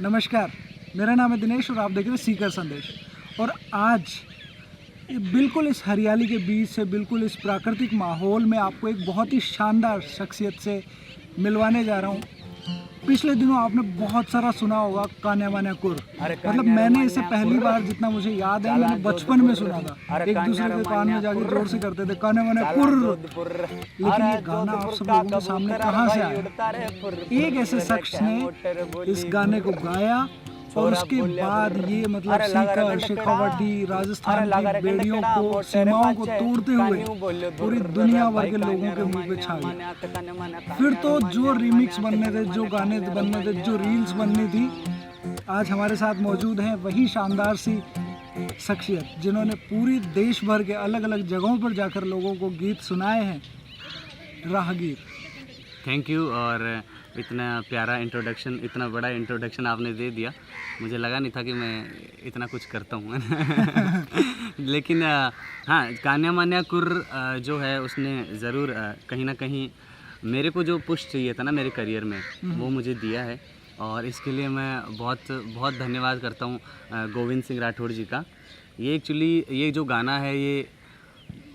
नमस्कार, मेरा नाम है दिनेश और आप देख रहे हैं सीकर संदेश। और आज बिल्कुल इस हरियाली के बीच से, बिल्कुल इस प्राकृतिक माहौल में आपको एक बहुत ही शानदार शख्सियत से मिलवाने जा रहा हूँ। पिछले दिनों आपने बहुत सारा सुना होगा कान्या मान्या कुर। मतलब मैंने इसे पहली बार, जितना मुझे याद है, मैंने बचपन में सुना था। एक दूसरे के कान में जाके जोर से करते थे कान्या मान्या कुर। लेकिन ये गाना आप सब लोगों के सामने कहाँ से आया? एक ऐसे शख्स ने इस गाने को गाया और उसके बाद ये मतलब सीकर, शेखावाटी, राजस्थान की बेड़ियों को, सीमाओं को तोड़ते हुए पूरी दुनिया भर के लोगों के मुंह पे छा गया। फिर तो जो रिमिक्स बनने थे, जो गाने बनने थे, जो रील्स बननी थी, आज हमारे साथ मौजूद हैं वही शानदार सी शख्सियत जिन्होंने पूरी देश भर के अलग अलग जगहों पर जाकर लोगों को गीत सुनाए हैं, राहगीर। Thank you. और इतना प्यारा इंट्रोडक्शन, इतना बड़ा इंट्रोडक्शन आपने दे दिया। मुझे लगा नहीं था कि मैं इतना कुछ करता हूँ लेकिन हाँ, कान्या मान्या कुर जो है उसने ज़रूर कहीं ना कहीं मेरे को जो पुश चाहिए था ना मेरे करियर में, वो मुझे दिया है। और इसके लिए मैं बहुत बहुत धन्यवाद करता हूँ गोविंद सिंह राठौड़ जी का। ये एक्चुअली ये जो गाना है ये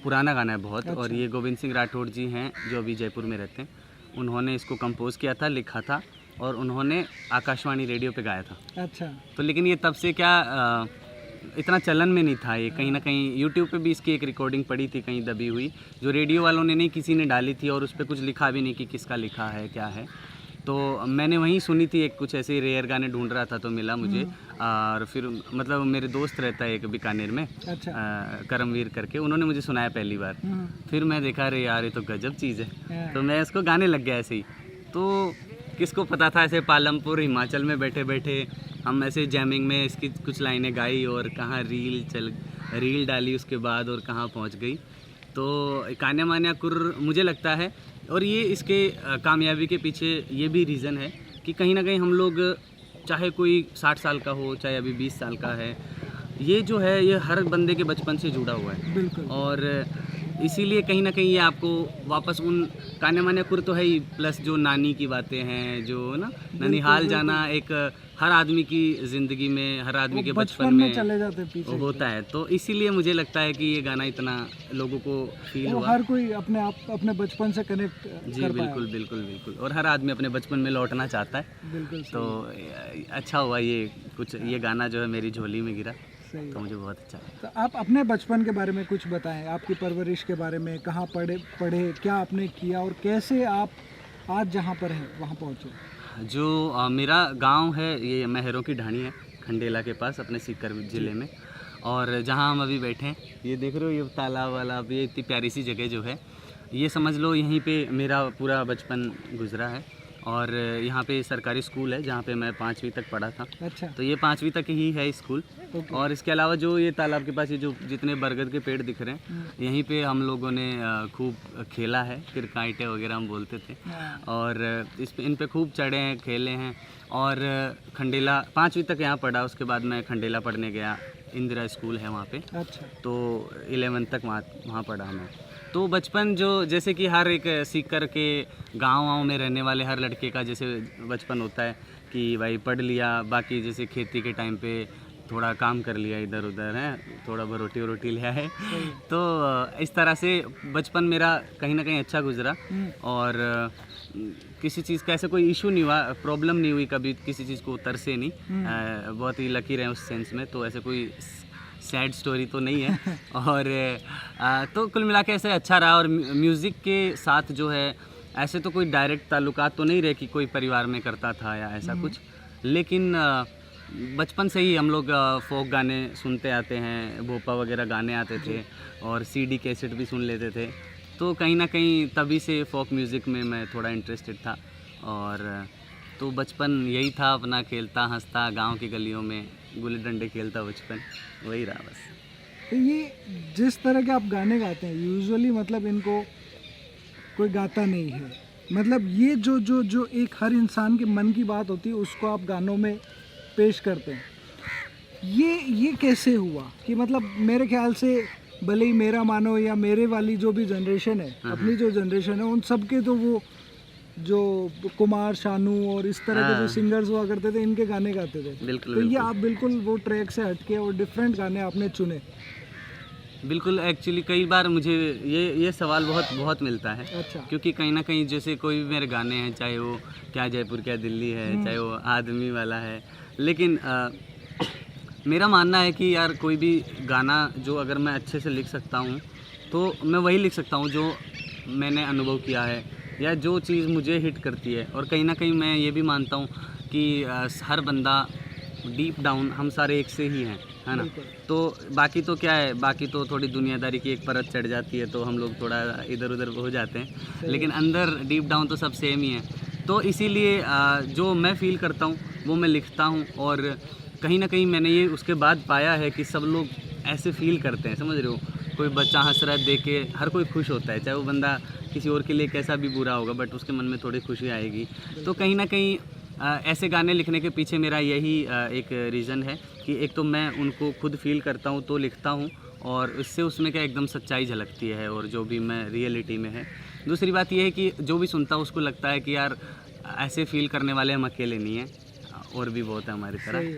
पुराना गाना है बहुत। अच्छा। और ये गोविंद सिंह राठौड़ जी हैं जो अभी जयपुर में रहते हैं। उन्होंने इसको कंपोज़ किया था, लिखा था और उन्होंने आकाशवाणी रेडियो पे गाया था। अच्छा। तो लेकिन ये तब से क्या इतना चलन में नहीं था। ये कहीं ना कहीं यूट्यूब पे भी इसकी एक रिकॉर्डिंग पड़ी थी कहीं दबी हुई, जो रेडियो वालों ने नहीं, किसी ने डाली थी और उस पर कुछ लिखा भी नहीं कि किसका लिखा है क्या है। तो मैंने वहीं सुनी थी, एक कुछ ऐसे रेयर गाने ढूंढ रहा था तो मिला मुझे। और फिर मतलब मेरे दोस्त रहता है एक बीकानेर में। अच्छा। करमवीर करके, उन्होंने मुझे सुनाया पहली बार। फिर मैं देखा, अरे यार ये तो गजब चीज़ है। तो मैं इसको गाने लग गया ऐसे ही। तो किसको पता था, ऐसे पालमपुर हिमाचल में बैठे बैठे हम ऐसे जैमिंग में इसकी कुछ लाइनें गाई और कहाँ रील डाली उसके बाद और कहाँ पहुँच गई। तो कान्या मान्या कुर मुझे लगता है, और ये इसके कामयाबी के पीछे ये भी रीज़न है कि कहीं ना कहीं हम लोग, चाहे कोई 60 साल का हो चाहे अभी 20 साल का है, ये जो है ये हर बंदे के बचपन से जुड़ा हुआ है। बिल्कुल। और इसीलिए कहीं ना कहीं ये आपको वापस उन कान्या मान्या कुर तो है ही, प्लस जो नानी की बातें हैं, जो ना ननिहाल जाना एक हर आदमी की ज़िंदगी में, हर आदमी के बचपन में चले जाते पीछे होता है। तो इसीलिए मुझे लगता है कि ये गाना इतना लोगों को फील हुआ। हर कोई अपने बचपन से कनेक्ट जी बिल्कुल बिल्कुल बिल्कुल। और हर आदमी अपने बचपन में लौटना चाहता है। बिल्कुल। तो अच्छा हुआ ये कुछ, ये गाना जो है मेरी झोली में गिरा, तो मुझे बहुत अच्छा लगा। तो आप अपने बचपन के बारे में कुछ बताएं, आपकी परवरिश के बारे में, कहाँ पढ़े, क्या आपने किया और कैसे आप आज जहाँ पर हैं वहाँ पहुँचे? जो मेरा गांव है ये महरों की ढाणी है, खंडेला के पास, अपने सीकर ज़िले में। और जहाँ हम अभी बैठे हैं, ये देख रहे हो ये तालाब वाला, ये इतनी प्यारी सी जगह जो है, ये समझ लो यहीं पे मेरा पूरा बचपन गुजरा है। और यहाँ पे सरकारी स्कूल है जहाँ पे मैं 5वीं तक पढ़ा था। अच्छा। तो ये 5वीं तक ही है स्कूल। और इसके अलावा जो ये तालाब के पास ये जो जितने बरगद के पेड़ दिख रहे हैं, यहीं पे हम लोगों ने खूब खेला है, क्रिकेट वगैरह हम बोलते थे। और इन पे खूब चढ़े हैं, खेले हैं। और खंडेला 5वीं तक यहाँ पढ़ा, उसके बाद मैं खंडेला पढ़ने गया, इंदिरा स्कूल है वहाँ पे। अच्छा। तो 11th तक वहाँ पढ़ा मैं। तो बचपन जो, जैसे कि हर एक सीकर के गाँव में रहने वाले हर लड़के का जैसे बचपन होता है कि भाई पढ़ लिया, बाकी जैसे खेती के टाइम पे थोड़ा काम कर लिया इधर उधर है, थोड़ा बहुत रोटी लिया है। तो इस तरह से बचपन मेरा कहीं ना कहीं अच्छा गुजरा। और किसी चीज़ का ऐसा कोई इशू नहीं हुआ, प्रॉब्लम नहीं हुई कभी, किसी चीज़ को तरसे नहीं। बहुत ही लकी रहे उस सेंस में। तो ऐसे कोई सैड स्टोरी तो नहीं है। और तो कुल मिला के ऐसे अच्छा रहा। और म्यूज़िक के साथ जो है ऐसे तो कोई डायरेक्ट ताल्लुकात तो नहीं रहे कि कोई परिवार में करता था या ऐसा कुछ, लेकिन बचपन से ही हम लोग फोक गाने सुनते आते हैं, भोपा वगैरह गाने आते थे और CD कैसेट भी सुन लेते थे। तो कहीं ना कहीं तभी से फोक म्यूज़िक में मैं थोड़ा इंटरेस्टेड था। और तो बचपन यही था अपना, खेलता हंसता गांव की गलियों में गुल्ली डंडे खेलता, बचपन वही रहा बस। तो ये जिस तरह के आप गाने गाते हैं, यूजुअली मतलब इनको कोई गाता नहीं है, मतलब ये जो एक हर इंसान के मन की बात होती है उसको आप गानों में पेश करते हैं। ये कैसे हुआ कि मतलब मेरे ख्याल से भले ही मेरा मानो या मेरे वाली जो भी जनरेशन है, अपनी जो जनरेशन है, उन सब के तो वो जो कुमार शानू और इस तरह के जो सिंगर्स हुआ करते थे, इनके गाने गाते थे। बिल्कुल तो ये बिल्कुल आप बिल्कुल वो ट्रैक से हटके और डिफरेंट गाने आपने चुने। बिल्कुल एक्चुअली कई बार मुझे ये सवाल बहुत बहुत मिलता है, अच्छा। क्योंकि कहीं ना कहीं जैसे कोई भी मेरे गाने हैं, चाहे वो क्या जयपुर क्या दिल्ली है, चाहे वो आदमी वाला है, लेकिन मेरा मानना है कि यार कोई भी गाना जो अगर मैं अच्छे से लिख सकता हूँ तो मैं वही लिख सकता हूँ जो मैंने अनुभव किया है या जो चीज़ मुझे हिट करती है। और कहीं ना कहीं मैं ये भी मानता हूँ कि हर बंदा डीप डाउन हम सारे एक से ही हैं, है ना। तो बाकी तो क्या है, बाकी तो थोड़ी दुनियादारी की एक परत चढ़ जाती है तो हम लोग थोड़ा इधर उधर हो जाते हैं, लेकिन अंदर डीप डाउन तो सब सेम ही है। तो इसीलिए जो मैं फ़ील करता हूँ वो मैं लिखता हूँ, और कहीं ना कहीं मैंने ये उसके बाद पाया है कि सब लोग ऐसे फील करते हैं, समझ रहे हो। कोई बच्चा हंस रहा है देख के हर कोई खुश होता है, चाहे वो बंदा किसी और के लिए कैसा भी बुरा होगा, बट उसके मन में थोड़ी खुशी आएगी। तो कहीं ना कहीं ऐसे गाने लिखने के पीछे मेरा यही एक रीज़न है कि एक तो मैं उनको खुद फील करता हूँ तो लिखता हूँ, और इससे उसमें क्या एकदम सच्चाई झलकती है और जो भी मैं रियलिटी में है। दूसरी बात यह है कि जो भी सुनता है उसको लगता है कि यार ऐसे फील करने वाले हम अकेले नहीं हैं, और भी बहुत है हमारी तरह,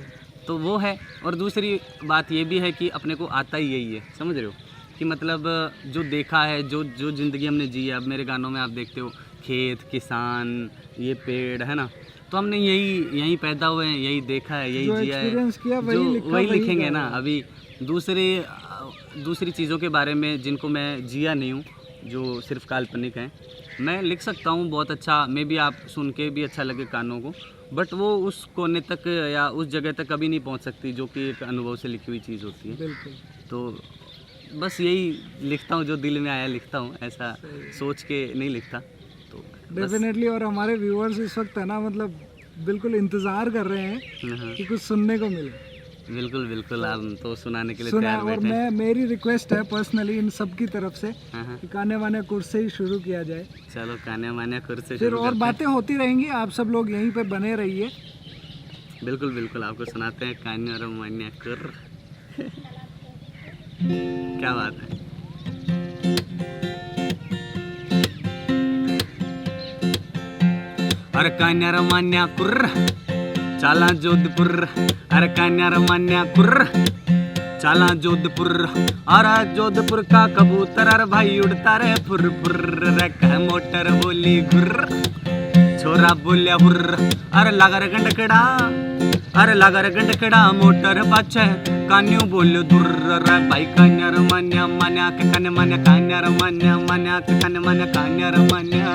तो वो है। और दूसरी बात ये भी है कि अपने को आता ही यही है, समझ रहे हो, कि मतलब जो देखा है, जो जो ज़िंदगी हमने जी है। अब मेरे गानों में आप देखते हो खेत, किसान, ये पेड़, है ना, तो हमने यही पैदा हुए हैं, यही देखा है, यही जिया है, किया, वही लिखेंगे ना। अभी दूसरी चीज़ों के बारे में जिनको मैं जिया नहीं हूँ, जो सिर्फ काल्पनिक हैं, मैं लिख सकता हूँ बहुत अच्छा, मे भी आप सुन के भी अच्छा लगे कानों को, बट वो उस कोने तक या उस जगह तक कभी नहीं पहुँच सकती जो कि एक अनुभव से लिखी हुई चीज़ होती है। बिल्कुल। तो बस यही लिखता हूँ, जो दिल में आया लिखता हूँ, ऐसा सोच के नहीं लिखता। तो डेफिनेटली। और हमारे व्यूअर्स इस वक्त है ना, मतलब बिल्कुल इंतज़ार कर रहे हैं कि कुछ सुनने को मिले। बिल्कुल बिल्कुल, आप तो सुनाने के लिए सुना। तैयार और बैठे हैं। मेरी रिक्वेस्ट है पर्सनली इन सब की तरफ से कि काने वाने कुर से ही शुरू किया जाए। चलो काने माने कुर से फिर शुरू और करते बातें होती रहेंगी, आप सब लोग यहीं पे बने रहिए। हैं। बिल्कुल बिल्कुल, आपको सुनाते हैं कान्या और मान्या कुर। क्या बात है। अरे कान्या और मान्या कुर चाला जोधपुर, अरे कान्या और मान्या कुर चाला जोधपुर, अरे जोधपुर का कबूतर अरे भाई उड़ता रे फुर फुर रे, कह मोटर बोली घुर, छोरा बोलिया हुर, अरे लागर गंडकड़ा, अरे लागर गंडकड़ा मोटर पाछे कान्यू बोल्यो दुर रे भाई। कान्या रे मान्या मान्या के कान्या मान्या, कान्या रे मान्या मान्या के कान्या मान्या, कान्या रे मान्या।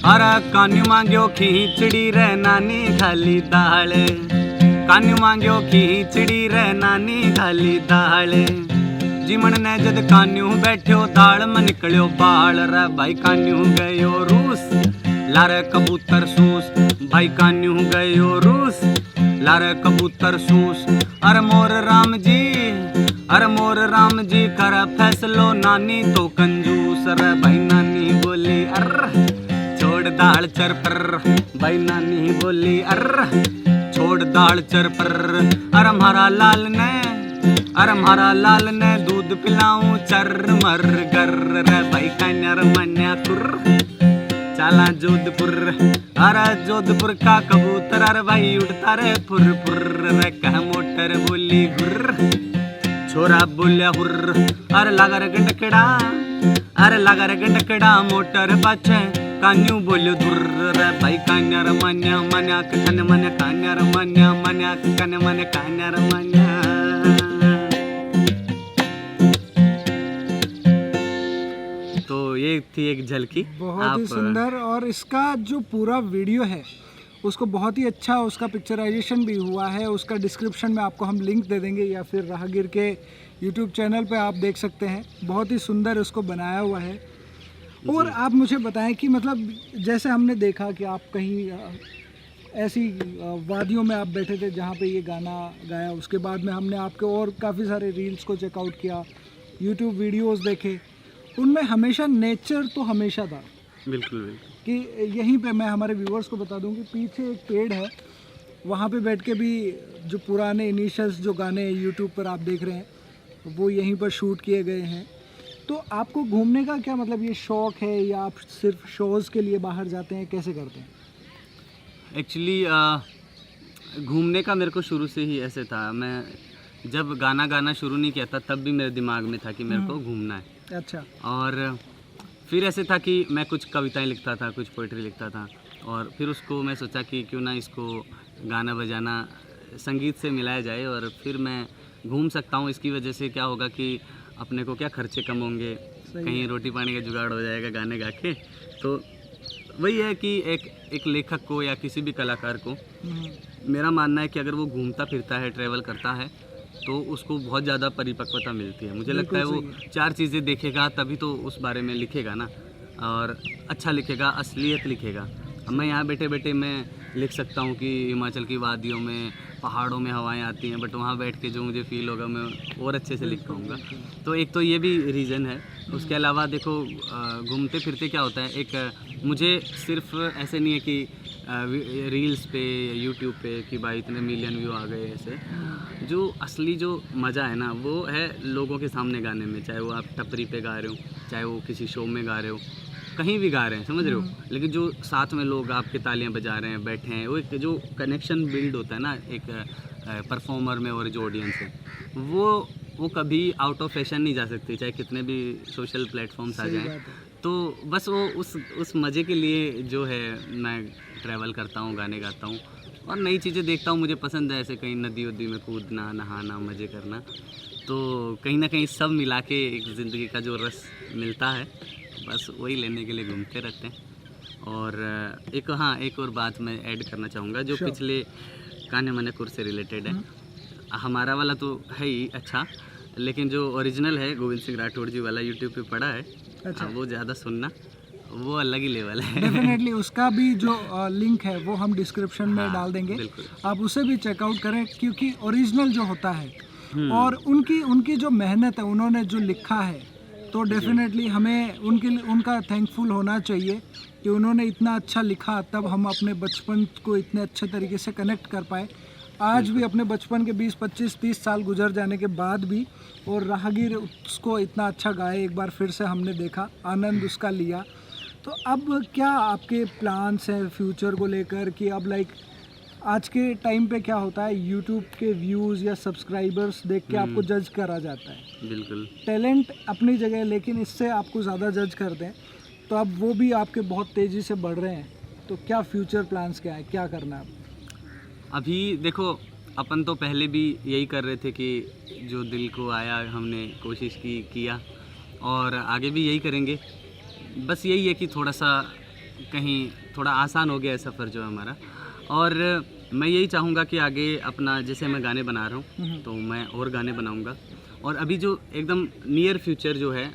अरे कान्यू मांग्यो खींचड़ी रे नानी खाली दाल, कान्यू मांग्यो खींचड़ी रे नानी खाली दाल, जिमन ने जद कान्यू बैठ्यो दाल में निकलियो बाल रे भाई। कान्यू गयो रूस लारे कबूतर सूस, भाई कान्यू गयो रूस लारे कबूतर सूस। अरे मोर राम जी, अरे मोर राम जी कर फैसलो नानी तो कंजूस रे भाई। नानी बोली अर छोड़ दाल चर पर, भाई नानी बोली अर छोड़ दाल चर पर। अरे हमारा लाल ने, अरे हमारा लाल ने दूध पिलाऊं चर मर कर रे भाई। कान्या रे मान्या कुर चाला जोधपुर, अरे जोधपुर का कबूतर अरे भाई उड़ता रे फुर फुर रे, कह मोटर बोली घुर, छोरा बोलिया हुर, अरे लागर गंडकड़ा, अरे लागर गंडकड़ा मोटर पाछे कान्यू बोल्यो दुर रे भाई। कान्या रे मान्या मान्या के कान्या मान्या, कान्या रे मान्या मान्या के कान्या मान्या, कान्या रे मान्या। तो ये थी एक झलकी, बहुत ही सुंदर। और इसका जो पूरा वीडियो है उसको बहुत ही अच्छा उसका पिक्चराइजेशन भी हुआ है, उसका डिस्क्रिप्शन में आपको हम लिंक दे देंगे, या फिर राहगीर के यूट्यूब चैनल पे आप देख सकते हैं। बहुत ही सुंदर उसको बनाया हुआ है। और आप मुझे बताएं कि मतलब जैसे हमने देखा कि आप कहीं ऐसी वादियों में आप बैठे थे जहाँ पे ये गाना गाया, उसके बाद में हमने आपके और काफ़ी सारे रील्स को चेकआउट किया, यूट्यूब वीडियोस देखे, उनमें हमेशा नेचर तो हमेशा था। बिल्कुल बिल्कुल। कि यहीं पे मैं हमारे व्यूअर्स को बता दूं कि पीछे एक पेड़ है, वहाँ पे बैठ के भी जो पुराने इनिशियल्स जो गाने यूट्यूब पर आप देख रहे हैं वो यहीं पर शूट किए गए हैं। तो आपको घूमने का क्या मतलब ये शौक़ है या आप सिर्फ शोज़ के लिए बाहर जाते हैं, कैसे करते हैं? एक्चुअली घूमने का मेरे को शुरू से ही ऐसे था। मैं जब गाना शुरू नहीं किया था तब भी मेरे दिमाग में था कि मेरे को घूमना है। अच्छा। और फिर ऐसे था कि मैं कुछ कविताएं लिखता था, कुछ पोइट्री लिखता था, और फिर उसको मैं सोचा कि क्यों ना इसको गाना बजाना संगीत से मिलाया जाए और फिर मैं घूम सकता हूँ। इसकी वजह से क्या होगा कि अपने को क्या खर्चे कम होंगे, कहीं रोटी पानी का जुगाड़ हो जाएगा गाने गा के। तो वही है कि एक लेखक को या किसी भी कलाकार को मेरा मानना है कि अगर वो घूमता फिरता है, ट्रैवल करता है, तो उसको बहुत ज़्यादा परिपक्वता मिलती है। मुझे लगता है वो 4 चीज़ें देखेगा तभी तो उस बारे में लिखेगा ना, और अच्छा लिखेगा, असलियत लिखेगा। अब मैं यहाँ बैठे बैठे मैं लिख सकता हूँ कि हिमाचल की वादियों में, पहाड़ों में हवाएं आती हैं, बट वहाँ बैठ के जो मुझे फ़ील होगा मैं और अच्छे से लिख पाऊँगा। तो एक तो ये भी रीज़न है। उसके अलावा देखो, घूमते फिरते क्या होता है, एक मुझे सिर्फ ऐसे नहीं है कि रील्स पे, यूट्यूब पे कि भाई इतने मिलियन व्यू आ गए, ऐसे जो असली जो मज़ा है ना वो है लोगों के सामने गाने में। चाहे वो आप टपरी पे गा रहे हो, चाहे वो किसी शो में गा रहे हो, कहीं भी गा रहे हैं, समझ रहे हो, लेकिन जो साथ में लोग आपके तालियां बजा रहे हैं, बैठे हैं, वो एक जो कनेक्शन बिल्ड होता है ना एक परफॉर्मर में और जो ऑडियंस है, वो कभी आउट ऑफ फैशन नहीं जा सकती, चाहे कितने भी सोशल प्लेटफॉर्म्स आ जाएं। तो बस वो उस मज़े के लिए जो है मैं ट्रैवल करता हूँ, गाने गाता हूँ और नई चीज़ें देखता हूँ। मुझे पसंद है ऐसे कहीं नदी वदी में कूदना, नहाना, मज़े करना। तो कहीं ना कहीं सब मिला के एक ज़िंदगी का जो रस मिलता है, बस वही लेने के लिए घूमते रहते हैं। और एक और बात मैं ऐड करना चाहूँगा जो पिछले कान्हे मणिपुर से रिलेटेड है। हमारा वाला तो है ही अच्छा, लेकिन जो ओरिजिनल है गोविंद सिंह राठौड़ जी वाला यूट्यूब पे पड़ा है, अच्छा, वो ज़्यादा सुनना, वो अलग ही लेवल है। डेफिनेटली उसका भी जो लिंक है वो हम डिस्क्रिप्शन में डाल देंगे, आप उसे भी चेकआउट करें, क्योंकि ओरिजिनल जो होता है और उनकी जो मेहनत है, उन्होंने जो लिखा है, तो डेफिनेटली हमें उनका थैंकफुल होना चाहिए कि उन्होंने इतना अच्छा लिखा, तब हम अपने बचपन को इतने अच्छे तरीके से कनेक्ट कर पाए। आज भी अपने बचपन के 20, 25, 30 साल गुजर जाने के बाद भी, और राहगीर उसको इतना अच्छा गाए, एक बार फिर से हमने देखा, आनंद उसका लिया। तो अब क्या आपके प्लान्स हैं फ्यूचर को लेकर कि अब आज के टाइम पे क्या होता है, यूट्यूब के व्यूज़ या सब्सक्राइबर्स देख के आपको जज करा जाता है। बिल्कुल, टैलेंट अपनी जगह है, लेकिन इससे आपको ज़्यादा जज करते हैं। तो अब वो भी आपके बहुत तेज़ी से बढ़ रहे हैं, तो क्या फ्यूचर प्लान्स क्या है, क्या करना है? अभी देखो, अपन तो पहले भी यही कर रहे थे कि जो दिल को आया हमने कोशिश किया, और आगे भी यही करेंगे। बस यही है कि थोड़ा आसान हो गया है सफ़र जो है हमारा, और मैं यही चाहूँगा कि आगे अपना, जैसे मैं गाने बना रहा हूँ तो मैं और गाने बनाऊँगा। और अभी जो एकदम नियर फ्यूचर जो है,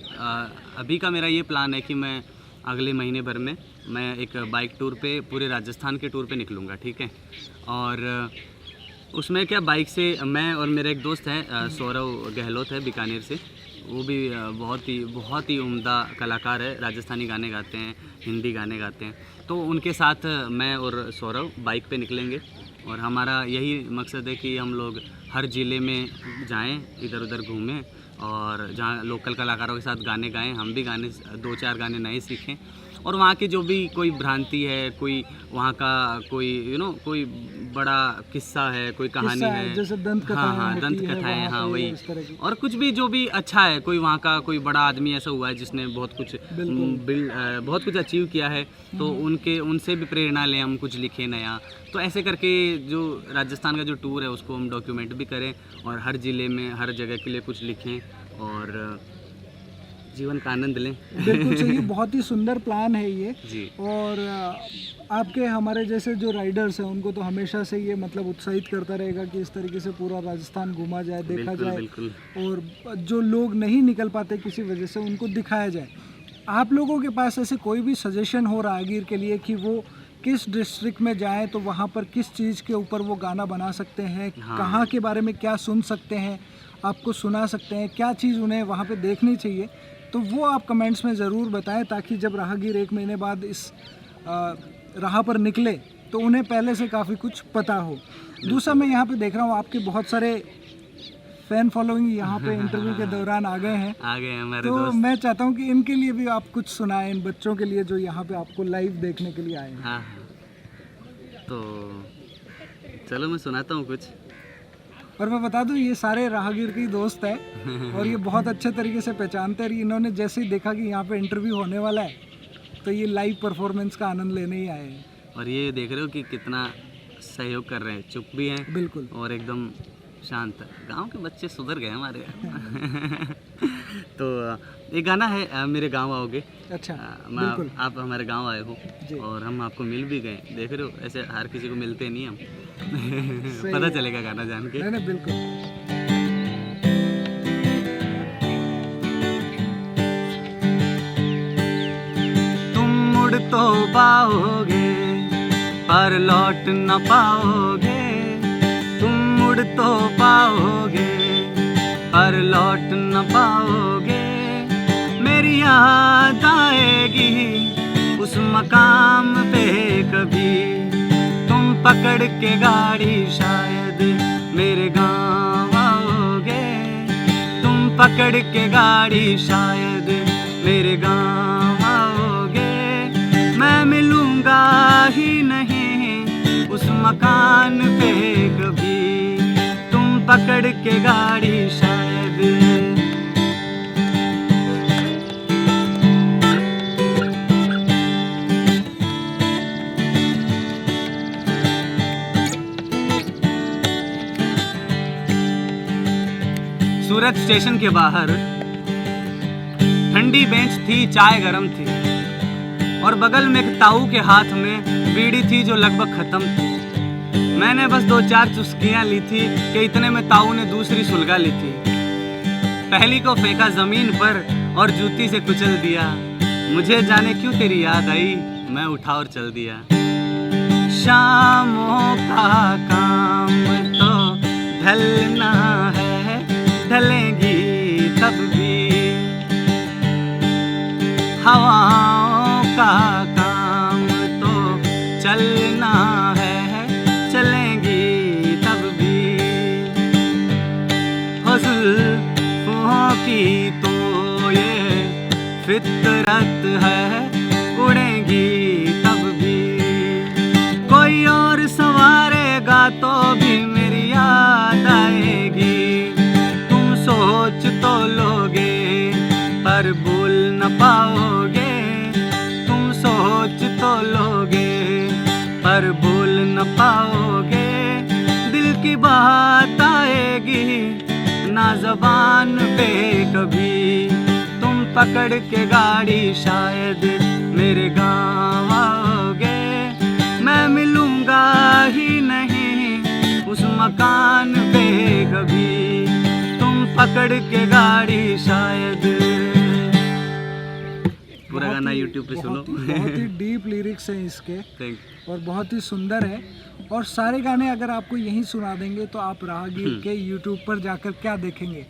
अभी का मेरा ये प्लान है कि मैं अगले महीने भर में मैं एक बाइक टूर पे, पूरे राजस्थान के टूर पे निकलूँगा, ठीक है। और उसमें क्या, बाइक से मैं और मेरा एक दोस्त है सौरव गहलोत है बीकानेर से, वो भी बहुत ही उम्दा कलाकार है, राजस्थानी गाने गाते हैं, हिंदी गाने गाते हैं। तो उनके साथ मैं और सौरव बाइक पे निकलेंगे, और हमारा यही मकसद है कि हम लोग हर ज़िले में जाएं, इधर उधर घूमें, और जहाँ लोकल कलाकारों के साथ गाने गाएं, हम भी 2-4 गाने नए सीखें, और वहाँ की जो भी कोई भ्रांति है, कोई वहाँ का कोई कोई बड़ा किस्सा है, कोई कहानी है, जैसे दंत कथाएं, दंत कथाएं, हाँ वही, और कुछ भी जो भी अच्छा है, कोई वहाँ का कोई बड़ा आदमी ऐसा हुआ है जिसने बहुत कुछ अचीव किया है, तो उनसे भी प्रेरणा लें, हम कुछ लिखें नया। तो ऐसे करके जो राजस्थान का जो टूर है उसको हम डॉक्यूमेंट भी करें, और हर ज़िले में, हर जगह के लिए कुछ लिखें, और जीवन का आनंद लें। बिल्कुल सही, बहुत ही सुंदर प्लान है ये जी। और आपके हमारे जैसे जो राइडर्स हैं उनको तो हमेशा से ये मतलब उत्साहित करता रहेगा कि इस तरीके से पूरा राजस्थान घूमा जाए, देखा जाए, बिल्कुल। और जो लोग नहीं निकल पाते किसी वजह से, उनको दिखाया जाए। आप लोगों के पास ऐसे कोई भी सजेशन हो राहगीर के लिए कि वो किस डिस्ट्रिक्ट में जाएं तो वहाँ पर किस चीज़ के ऊपर वो गाना बना सकते हैं, कहाँ के बारे में क्या सुन सकते हैं, आपको सुना सकते हैं, क्या चीज़ उन्हें वहाँ पे देखनी चाहिए, तो वो आप कमेंट्स में ज़रूर बताएं, ताकि जब राहगीर 1 महीने बाद इस राह पर निकले तो उन्हें पहले से काफ़ी कुछ पता हो। दूसरा, मैं यहाँ पे देख रहा हूँ आपके बहुत सारे फैन फॉलोइंग यहाँ पे इंटरव्यू के दौरान आ गए हैं। आ गए हैं हमारे तो दोस्त। मैं चाहता हूँ कि इनके लिए भी आप कुछ सुनाएं, इन बच्चों के लिए जो यहाँ पे आपको लाइव देखने के लिए आए हैं। हाँ हाँ, तो चलो मैं सुनाता हूँ कुछ। और मैं बता दूं ये सारे राहगीर के ही दोस्त है और ये बहुत अच्छे तरीके से पहचानते हैं। इन्होंने जैसे ही देखा कि यहाँ पे इंटरव्यू होने वाला है तो ये लाइव परफॉर्मेंस का आनंद लेने ही आए हैं। और ये देख रहे हो कि कितना सहयोग कर रहे हैं, चुप भी हैं बिल्कुल। और एकदम शांत। गांव के बच्चे सुधर गए हमारे। तो एक गाना है मेरे गांव आओगे। अच्छा, मैं आप हमारे गांव आए हो जी। और हम आपको मिल भी गए। देख रहे हो ऐसे हर किसी को मिलते नहीं हम। सही पता है। चलेगा गाना जान के। नहीं बिल्कुल। तुम मुड़ तो पाओगे पर लौट न पाओगे, तुम मुड़ तो पाओगे पर लौट न पाओगे। मेरी याद आएगी उस मकाम पे कभी, तुम पकड़ के गाड़ी शायद मेरे गाँव आओगे, तुम पकड़ के गाड़ी शायद मेरे गाँव आओगे। मैं मिलूंगा ही नहीं उस मकान पे कभी, तुम पकड़ के गाड़ी शायद। सूरत स्टेशन के बाहर ठंडी बेंच थी, चाय गरम थी और बगल में एक ताऊ के हाथ में बीड़ी थी जो लगभग खत्म थी। मैंने बस 2-4 चुस्कियां ली थी कि इतने में ताऊ ने दूसरी सुलगा ली थी। पहली को फेंका जमीन पर और जूती से कुचल दिया। मुझे जाने क्यों तेरी याद आई, मैं उठा और चल दिया। शामों का काम तो ढलना है, ढलेंगी तब भी। हवाओं का काम तो चलना है, चलेंगी तब भी। जुल्फों की तो ये फितरत है, उड़ेंगी तब भी। कोई और संवारेगा तो भी मेरी याद आएगी। तुम सोच तो लोगे पर भूल न पाओगे, तुम सोच तो लोगे पर भूल न पाओगे। दिल की बात आएगी ना ज़बान पे कभी, तुम पकड़ के गाड़ी शायद मेरे गाँव आओगे। मैं मिलूंगा ही नहीं उस मकान पे कभी, तुम पकड़ के गाड़ी शायद। पूरा गाना यूट्यूब पे सुनो। बहुत ही डीप लिरिक्स हैं इसके थैंक और बहुत ही सुंदर है। और सारे गाने अगर आपको यहीं सुना देंगे तो आप राहगीर के यूट्यूब पर जाकर क्या देखेंगे।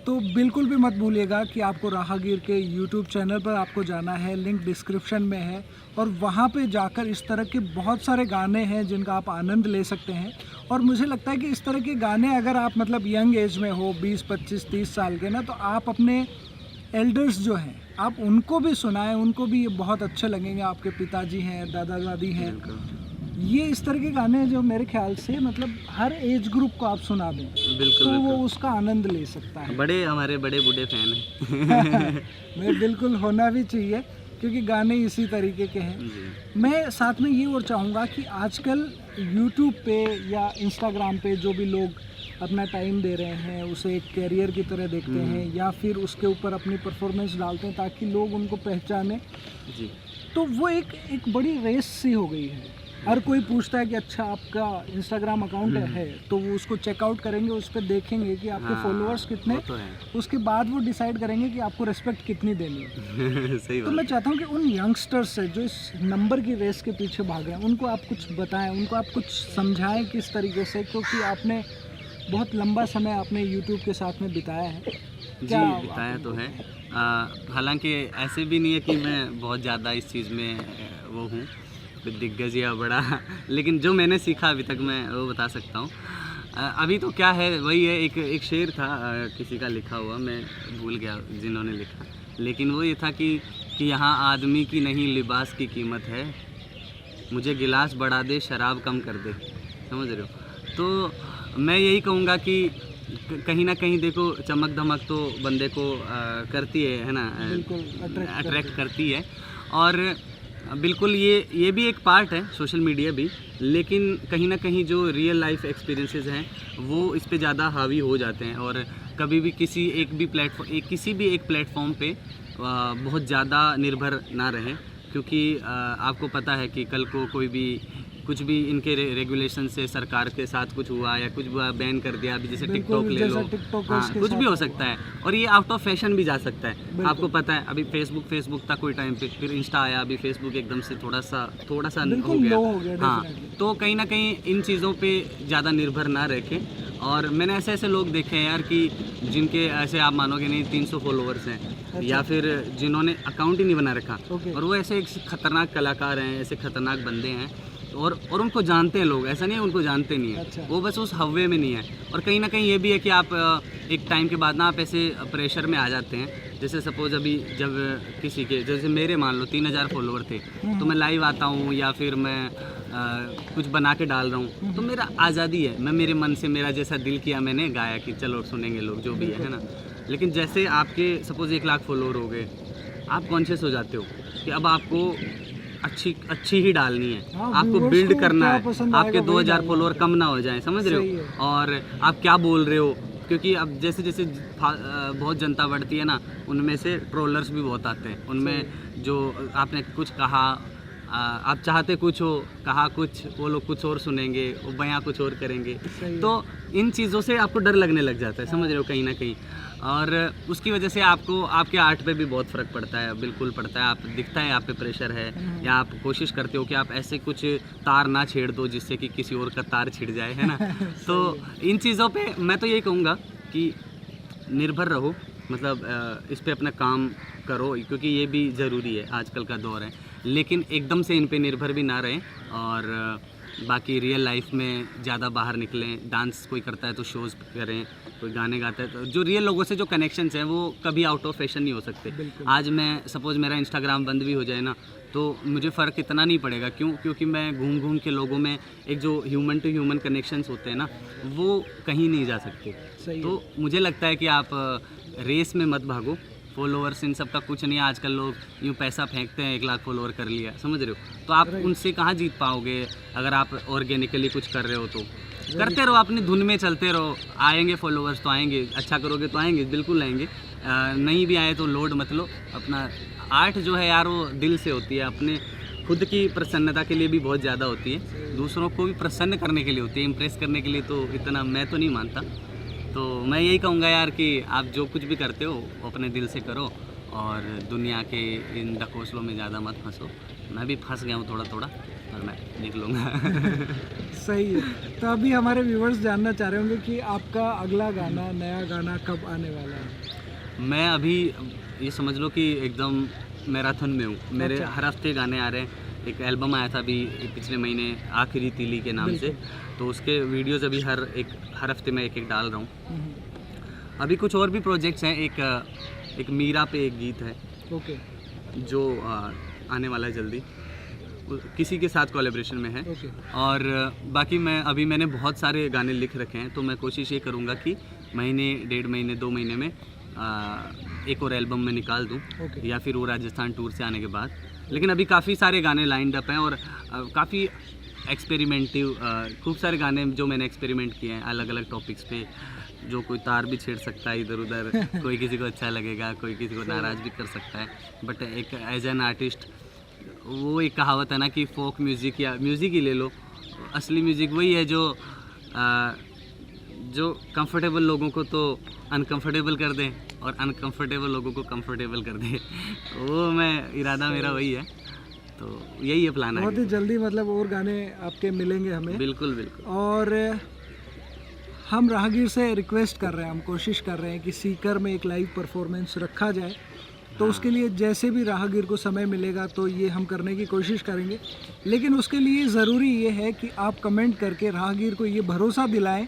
तो बिल्कुल भी मत भूलिएगा कि आपको राहगीर के यूट्यूब चैनल पर आपको जाना है, लिंक डिस्क्रिप्शन में है। और वहाँ पे जाकर इस तरह के बहुत सारे गाने हैं जिनका आप आनंद ले सकते हैं। और मुझे लगता है कि इस तरह के गाने अगर आप मतलब यंग एज में हो 20, 25, 30 साल के ना, तो आप अपने एल्डर्स जो हैं आप उनको भी सुनाएं, उनको भी ये बहुत अच्छे लगेंगे। आपके पिताजी हैं, दादा दादी हैं, ये इस तरह के गाने हैं जो मेरे ख्याल से मतलब हर एज ग्रुप को आप सुना दें बिल्कुल, तो वो उसका आनंद ले सकता है। बड़े हमारे बड़े बूढ़े फैन हैं। मैं बिल्कुल होना भी चाहिए क्योंकि गाने इसी तरीके के हैं। जी। मैं साथ में ये और चाहूँगा कि आजकल यूट्यूब पे या इंस्टाग्राम पे जो भी लोग अपना टाइम दे रहे हैं उसे एक कैरियर की तरह देखते हैं या फिर उसके ऊपर अपनी परफॉर्मेंस डालते हैं ताकि लोग उनको पहचाने, जी। तो वो एक बड़ी रेस सी हो गई है। हर कोई पूछता है कि अच्छा आपका इंस्टाग्राम अकाउंट है तो वो उसको चेकआउट करेंगे, उस पर देखेंगे कि आपके फॉलोअर्स कितने, वो तो है। उसके बाद वो डिसाइड करेंगे कि आपको रिस्पेक्ट कितनी देनी है। सही तो बात। मैं चाहता हूँ कि उन यंगस्टर्स से जो इस नंबर की रेस के पीछे भाग रहे हैं उनको आप कुछ बताएं, उनको आप कुछ समझाएं किस तरीके से, क्योंकि आपने बहुत लंबा समय आपने यूट्यूब के साथ में बिताया है। जी बिताया तो है। हालांकि ऐसे भी नहीं है कि मैं बहुत ज़्यादा इस चीज़ में वो हूँ दिग्गज या बड़ा, लेकिन जो मैंने सीखा अभी तक मैं वो बता सकता हूँ। अभी तो क्या है वही है, एक शेर था किसी का लिखा हुआ, मैं भूल गया जिन्होंने लिखा, लेकिन वो ये था कि यहाँ आदमी की नहीं लिबास की कीमत है, मुझे गिलास बढ़ा दे शराब कम कर दे, समझ रहे हो। तो मैं यही कहूँगा कि कहीं ना कहीं देखो चमक धमक तो बंदे को करती है ना, बिल्कुल अट्रैक्ट करती है। और बिल्कुल ये भी एक पार्ट है सोशल मीडिया भी, लेकिन कहीं ना कहीं जो रियल लाइफ एक्सपीरियंसेस हैं वो इस पे ज़्यादा हावी हो जाते हैं। और कभी भी किसी भी एक प्लेटफॉर्म पे बहुत ज़्यादा निर्भर ना रहें, क्योंकि आपको पता है कि कल को कुछ भी इनके रेगुलेशन से सरकार के साथ कुछ हुआ या कुछ बैन कर दिया, अभी जैसे टिकटॉक ले लो, हाँ कुछ भी हो सकता है। और ये आउट ऑफ फैशन भी जा सकता है, आपको पता है। अभी फेसबुक था कोई टाइम पे, फिर इंस्टा आया, अभी फेसबुक एकदम से थोड़ा सा हो गया। हाँ, तो कहीं ना कहीं इन चीज़ों पे ज़्यादा निर्भर ना रखें। और मैंने ऐसे लोग देखे हैं यार कि जिनके ऐसे आप मानोगे नहीं 300 फॉलोअर्स हैं, या फिर जिन्होंने अकाउंट ही नहीं बना रखा, और वो ऐसे एक खतरनाक कलाकार हैं, ऐसे खतरनाक बंदे हैं, और उनको जानते हैं लोग, ऐसा नहीं है उनको जानते नहीं है, वो बस उस हवे में नहीं है। और कहीं ना कहीं ये भी है कि आप एक टाइम के बाद ना आप ऐसे प्रेशर में आ जाते हैं। जैसे सपोज अभी जब किसी के, जैसे मेरे मान लो 3000 फॉलोअर थे, तो मैं लाइव आता हूँ या फिर मैं कुछ बना के डाल रहा हूँ, तो मेरा आज़ादी है, मैं मेरे मन से मेरा जैसा दिल किया मैंने गाया कि चलो सुनेंगे लोग जो भी है ना। लेकिन जैसे आपके सपोज 1 लाख फॉलोअर हो गए, आप कॉन्शियस हो जाते हो कि अब आपको अच्छी ही डालनी है, आपको बिल्ड करना है, आपके 2000 फॉलोअर कम ना हो जाएं, समझ रहे हो। और आप क्या बोल रहे हो, क्योंकि अब जैसे जैसे बहुत जनता बढ़ती है ना, उनमें से ट्रोलर्स भी बहुत आते हैं, उनमें जो आपने कुछ कहा, आप चाहते कुछ हो, कहा कुछ, वो लोग कुछ और सुनेंगे, वो बयां कुछ और करेंगे। तो इन चीज़ों से आपको डर लगने लग जाता है, समझ रहे हो, कहीं ना कहीं। और उसकी वजह से आपको आपके आर्ट पे भी बहुत फ़र्क पड़ता है, बिल्कुल पड़ता है। आप दिखता है आप पे प्रेशर है, या आप कोशिश करते हो कि आप ऐसे कुछ तार ना छेड़ दो जिससे कि किसी और का तार छिड़ जाए, है ना। तो इन चीज़ों पे मैं तो यही कहूँगा कि निर्भर रहो, मतलब इस पे अपना काम करो, क्योंकि ये भी ज़रूरी है, आजकल का दौर है। लेकिन एकदम से इन पे निर्भर भी ना रहें, और बाकी रियल लाइफ में ज़्यादा बाहर निकलें। डांस कोई करता है तो शोज़ करें, कोई गाने गाता है तो जो रियल लोगों से जो कनेक्शंस हैं वो कभी आउट ऑफ फैशन नहीं हो सकते। आज मैं सपोज़ मेरा इंस्टाग्राम बंद भी हो जाए ना, तो मुझे फ़र्क इतना नहीं पड़ेगा। क्योंकि मैं घूम घूम के लोगों में एक जो ह्यूमन टू ह्यूमन कनेक्शंस होते हैं ना, वो कहीं नहीं जा सकते। तो मुझे लगता है कि आप रेस में मत भागो, फॉलोअर्स इन सब का कुछ नहीं है। आजकल लोग यूँ पैसा फेंकते हैं, 1 लाख फॉलोअर कर लिया, समझ रहे हो, तो आप उनसे कहाँ जीत पाओगे। अगर आप ऑर्गेनिकली कुछ कर रहे हो तो करते रहो, अपनी धुन में चलते रहो, आएंगे फॉलोअर्स तो आएंगे, अच्छा करोगे तो आएंगे, बिल्कुल आएंगे। नहीं भी आए तो लोड मत लो। अपना आर्ट जो है यार वो दिल से होती है, अपने खुद की प्रसन्नता के लिए भी बहुत ज़्यादा होती है, दूसरों को भी प्रसन्न करने के लिए होती है, इम्प्रेस करने के लिए तो इतना मैं तो नहीं मानता। तो मैं यही कहूँगा यार कि आप जो कुछ भी करते हो अपने दिल से करो, और दुनिया के इन ढकोसलों में ज़्यादा मत फंसो। मैं भी फंस गया हूँ थोड़ा थोड़ा, और मैं निकलूँगा। सही है। तो अभी हमारे व्यूवर्स जानना चाह रहे होंगे कि आपका अगला गाना, नया गाना कब आने वाला है? मैं अभी ये समझ लो कि एकदम मैराथन में हूँ, मेरे हर हफ्ते गाने आ रहे हैं। एक एल्बम आया था अभी पिछले महीने, आखिरी तीली के नाम से, तो उसके वीडियोस अभी हर हफ्ते में एक डाल रहा हूँ। अभी कुछ और भी प्रोजेक्ट्स हैं, एक मीरा पे एक गीत है जो आने वाला है जल्दी, किसी के साथ कोलैबोरेशन में है। और बाकी मैंने बहुत सारे गाने लिख रखे हैं, तो मैं कोशिश ये करूँगा कि महीने, 1.5 महीने, 2 महीने में एक और एल्बम में निकाल दूँ, या फिर वो राजस्थान टूर से आने के बाद। लेकिन अभी काफ़ी सारे गाने लाइंड अप हैं, और काफ़ी एक्सपेरिमेंटिव खूब सारे गाने जो मैंने एक्सपेरिमेंट किए हैं अलग अलग टॉपिक्स पे, जो कोई तार भी छेड़ सकता है इधर उधर, कोई किसी को अच्छा लगेगा, कोई किसी को नाराज़ भी कर सकता है। बट एक एज एन आर्टिस्ट, वो एक कहावत है ना कि फोक म्यूज़िक या म्यूज़िक ही ले लो, असली म्यूज़िक वही है जो कंफर्टेबल लोगों को तो अनकंफर्टेबल कर दें, और अनकंफर्टेबल लोगों को कंफर्टेबल कर दें। वो इरादा मेरा वही है, तो यही है प्लान है। बहुत ही जल्दी मतलब और गाने आपके मिलेंगे हमें। बिल्कुल बिल्कुल। और हम राहगीर से रिक्वेस्ट कर रहे हैं, हम कोशिश कर रहे हैं कि सीकर में एक लाइव परफॉर्मेंस रखा जाए, तो उसके लिए जैसे भी राहगीर को समय मिलेगा तो ये हम करने की कोशिश करेंगे। लेकिन उसके लिए ज़रूरी ये है कि आप कमेंट करके राहगीर को ये भरोसा दिलाएं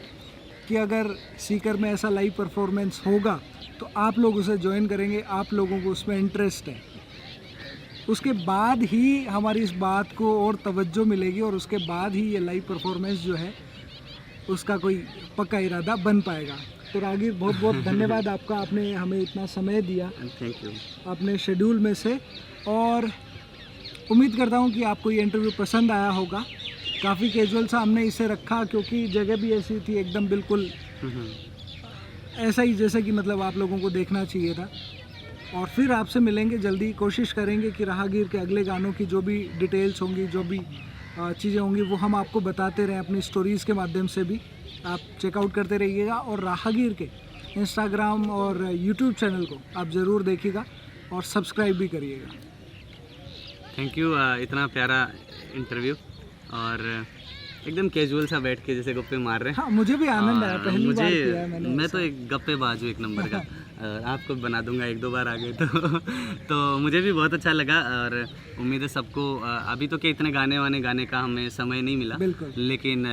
कि अगर सीकर में ऐसा लाइव परफॉर्मेंस होगा तो आप लोग उसे ज्वाइन करेंगे, आप लोगों को उसमें इंटरेस्ट है। उसके बाद ही हमारी इस बात को और तवज्जो मिलेगी और उसके बाद ही ये लाइव परफॉर्मेंस जो है उसका कोई पक्का इरादा बन पाएगा। तो राहगीर बहुत बहुत धन्यवाद आपका, आपने हमें इतना समय दिया थैंक यू। अपने शेड्यूल में से, और उम्मीद करता हूँ कि आपको ये इंटरव्यू पसंद आया होगा। काफ़ी कैजुअल सा हमने इसे रखा क्योंकि जगह भी ऐसी थी एकदम बिल्कुल ऐसा ही जैसे कि मतलब आप लोगों को देखना चाहिए था। और फिर आपसे मिलेंगे जल्दी, कोशिश करेंगे कि राहगीर के अगले गानों की जो भी डिटेल्स होंगी, जो भी चीज़ें होंगी वो हम आपको बताते रहें अपनी स्टोरीज़ के माध्यम से भी। आप चेकआउट करते रहिएगा और राहगीर के इंस्टाग्राम और यूट्यूब चैनल को आप ज़रूर देखिएगा और सब्सक्राइब भी करिएगा। थैंक यू, इतना प्यारा इंटरव्यू और एकदम कैजुअल सा बैठ के जैसे गप्पे मार रहे हैं। हाँ, मुझे भी आनंद आया, पहली बार किया है मैंने। मैं तो एक गप्पे बाजू एक नंबर का आपको बना दूंगा एक दो बार आगे तो मुझे भी बहुत अच्छा लगा और उम्मीद है सबको। अभी तो क्या इतने गाने का हमें समय नहीं मिला, लेकिन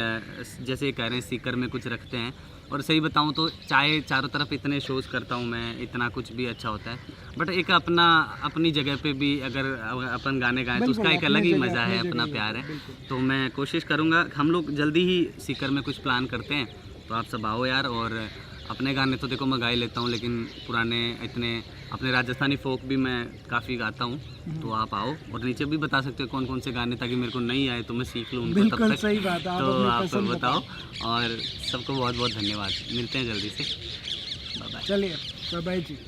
जैसे कह रहे हैं सीकर में कुछ रखते हैं। और सही बताऊं तो चाहे चारों तरफ इतने शोज़ करता हूं मैं, इतना कुछ भी अच्छा होता है, बट एक अपनी जगह पे भी अगर अपन गाने गाएं तो उसका एक अलग ही मज़ा है, अपना प्यार है। तो मैं कोशिश करूंगा, हम लोग जल्दी ही सीकर में कुछ प्लान करते हैं, तो आप सब आओ यार। और अपने गाने तो देखो मैं गा ही लेता हूँ, लेकिन पुराने इतने अपने राजस्थानी फोक भी मैं काफ़ी गाता हूँ, तो आप आओ और नीचे भी बता सकते हो कौन कौन से गाने, ताकि मेरे को नहीं आए तो मैं सीख लूँ उनको तब तक। सही बात है, तो आप बताओ और सबको बहुत बहुत धन्यवाद, मिलते हैं जल्दी से, बाय बाय। चलिए बाय जी।